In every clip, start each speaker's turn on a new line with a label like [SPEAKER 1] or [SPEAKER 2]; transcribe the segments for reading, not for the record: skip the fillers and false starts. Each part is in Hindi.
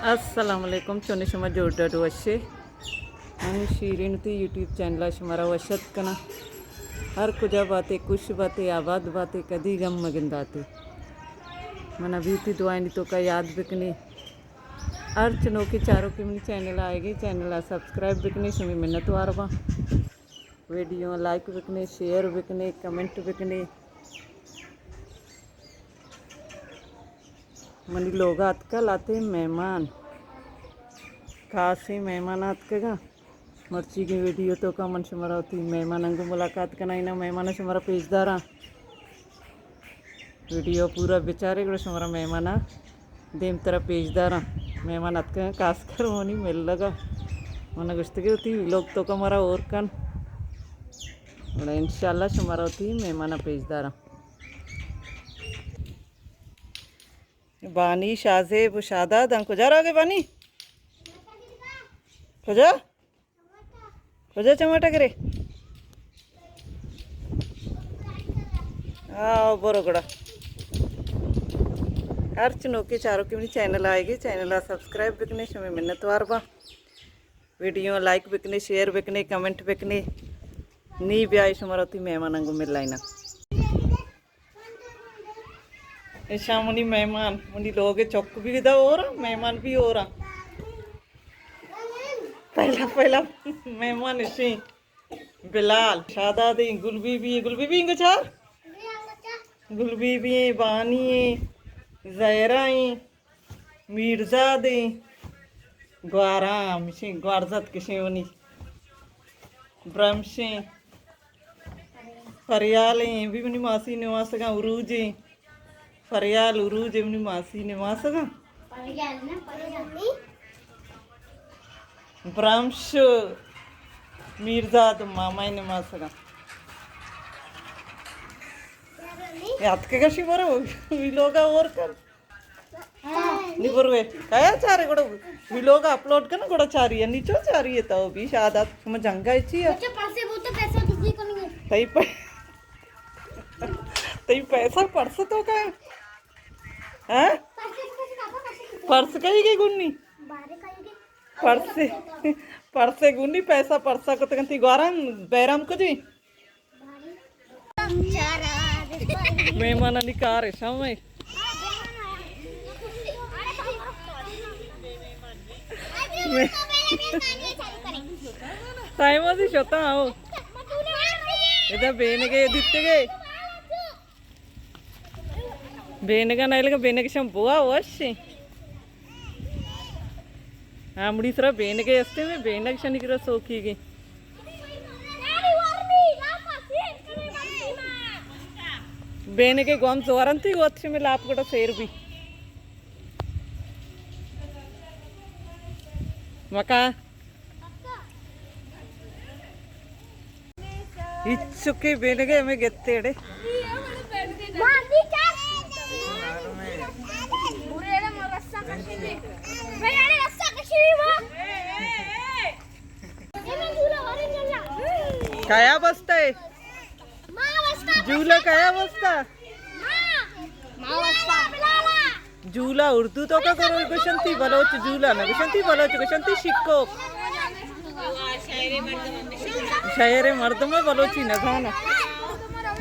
[SPEAKER 1] अस्सलामुअलैकुम चोने शमा जोड़ाडू वशे आणि शीरीन ती यूट्यूब चैनल शुमारा वशत कना हर कुजा बातें कुछ बातें आबाद बातें कदी गम मगिंदाते मन अभी थी दुआनी तो का याद बिकनी हर चनों की चारों की मनी चैनल आएगी चैनल सब्सक्राइब बिकनी सुमी मिन्नत वारवा वीडियो लाइक बिकने शेयर बिकने कमेंट बिकने मनी लोग आजकल आते मेहमान खास ही मेहमान आतकेगा मर्ची की वीडियो तो का मन शुमारा होती मेहमान अंगू मुलाकात करना ना मेहमान शुमारा पेजदारा वीडियो पूरा बेचारे को शुमारा मेहमान देम तरह पेजदारा मेहमान आतके खास कर होनी मिल लगा मन गुस्तगी होती लोग तो का हमारा और कन इंशाल्लाह शुमारा होती मेहमान पेजदारा बानी शाजे बुशादा दंग को जा रहा है बानी खोजा खोजा टमाटा करे हाँ बरोगड़ा हर चनों के चारों की चैनल आएगी चैनल सब्सक्राइब बिकने शमे मिन्नत वारबा वीडियो लाइक बिकने शेयर बिकने कमेंट बिकने नी ब्याह शुमारती मेहमान को मिल लाइना ऐसा मुनी मेहमान मुनी लोग चौक भी दा और मेहमान भी और पहला पहला मेहमान इसी बिलाल शादादी गुलबी भी इंग चार गुलबी भी बानी ज़हरा मिर्जा दे ग्वारा मिशी ग्वारजत किसी उनी ब्रह्मशे फरियाल भी मनी मासी निवास का उरूज फरियाल उरूज मनी मासी निवास का ब्रह्मश मिर्जा तो मामा निवास का याद के कशी बरं विलोगा और कर निबरवे काय चारे गोड़ा विलोगा अपलोड करना गोड़ा चारी है नीचो चारी है तो भी शादा तुम जंगा इची है
[SPEAKER 2] पैसे वो तो पैसा किसी को नहीं है
[SPEAKER 1] तई पैसा पर्स तो का हैं पर्स कहीं की गुन्नी पर्से गुन्नी पैसा पर्सा को तकंती ग्वारन बैराम को जी मेहमान निकार है समय टाइम से शोता आओ इधर बेने के दित्ते गए बेने का नहीं लगा बेने के शम बुआ वशी हाँ मुड़ी सरा बेने के अस्ते में बेने के शनि की रस सोखी गई बेने के गम जोरन थी वो अच्छे में लाप कोटा शेर भी मका इच्छुके बेने के हमें गेत्ते डे क्या बसता है झूला क्या बसता झूला उर्दू तो का करो गुशंती बलोच झूला ना गुशंती बलोच गुशंती शिक्को शायरे मर्द में बलोची ना खाना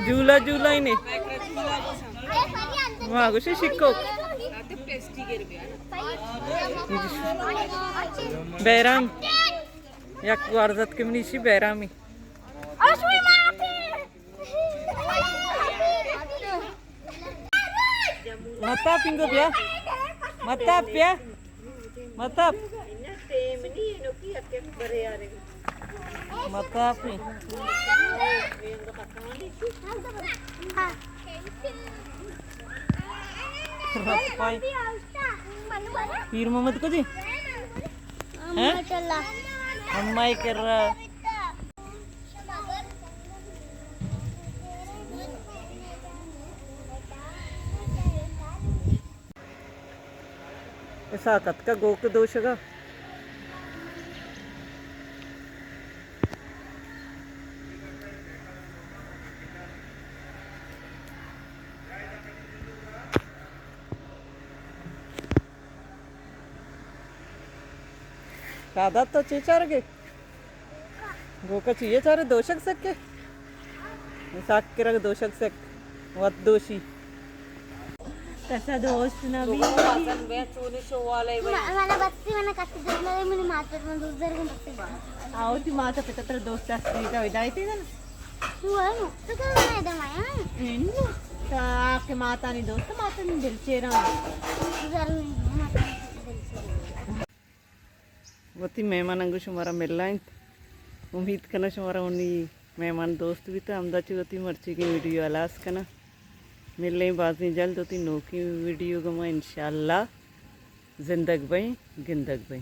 [SPEAKER 1] झूला झूला ही नहीं वहाँ गुशे शिक्को बैराम यक वारजत के मनीषी बैरामी मता पिंगो बिया मता पिया मता मता पी पीर मोहम्मद को जी हैं अम्मा ही कर रहा ऐसा कत का गोक दोषगा कादा तो चेचार गे गोका चाहिए चारे दोषक सके साक के रख दोषक सक वत दोषी
[SPEAKER 3] तसा दोस्त ना भी
[SPEAKER 2] मला बसती मला कशी दिसलं मी मार्केट मध्ये दूध जर घेऊन बसते
[SPEAKER 3] आओ ती माझा पिता तर दोस्त असते का विदायते ना
[SPEAKER 2] तू आहे ना तू काय म्हणायचं माया
[SPEAKER 3] ಹೆಣ್ಣು ಆಕೆ ಮಾತಾನಿ ದೋಸ್ತ ಮಾತಾನಿ ಗೆಲ್ಚೇರ
[SPEAKER 2] तू जर
[SPEAKER 1] वती मेहमान अंगू शुमारा मिलना है उम्मीद करना शुमारा उन्हीं मेहमान दोस्त भी था अमदाची होती मर्ची की वीडियो अलास करना मिलने बाद में जल्द होती नोकी वीडियो गमा इंशाल्लाह जिंदग भाई गिंदग भाई।